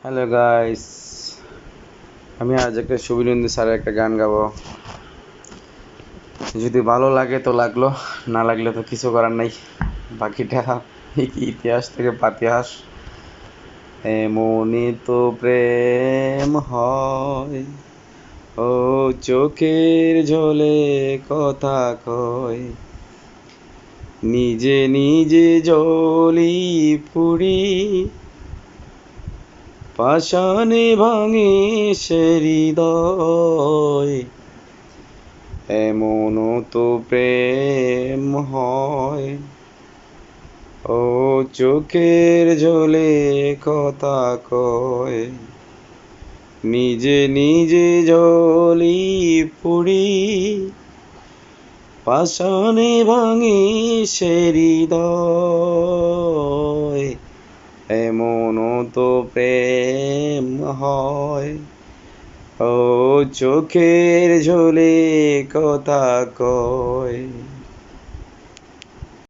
Hello guys, আমি আজ একটা শুভিনন্দী স্যারের একটা গান গাবো। যদি ভালো লাগে তো লাগলো, না লাগলে তো কিছু করার নাই। বাকিটা ইতিহাস থেকে পাতিহাস। এমনই তো প্রেম হয়, ও চোখের জলে কথা কয়, নিজে নিজে জ্বলি পুড়ি, পাষাণে ভাঙে সে হৃদয়। এমনও তো প্রেম হয়, ও চোখের জলে কথা কয়, নিজে নিজে জ্বলি পুড়ি, পাষাণে ভাঙে সে হৃদয়। এমনও তো প্রেম হয়, ও চোখের ঝোলে কথা কয়।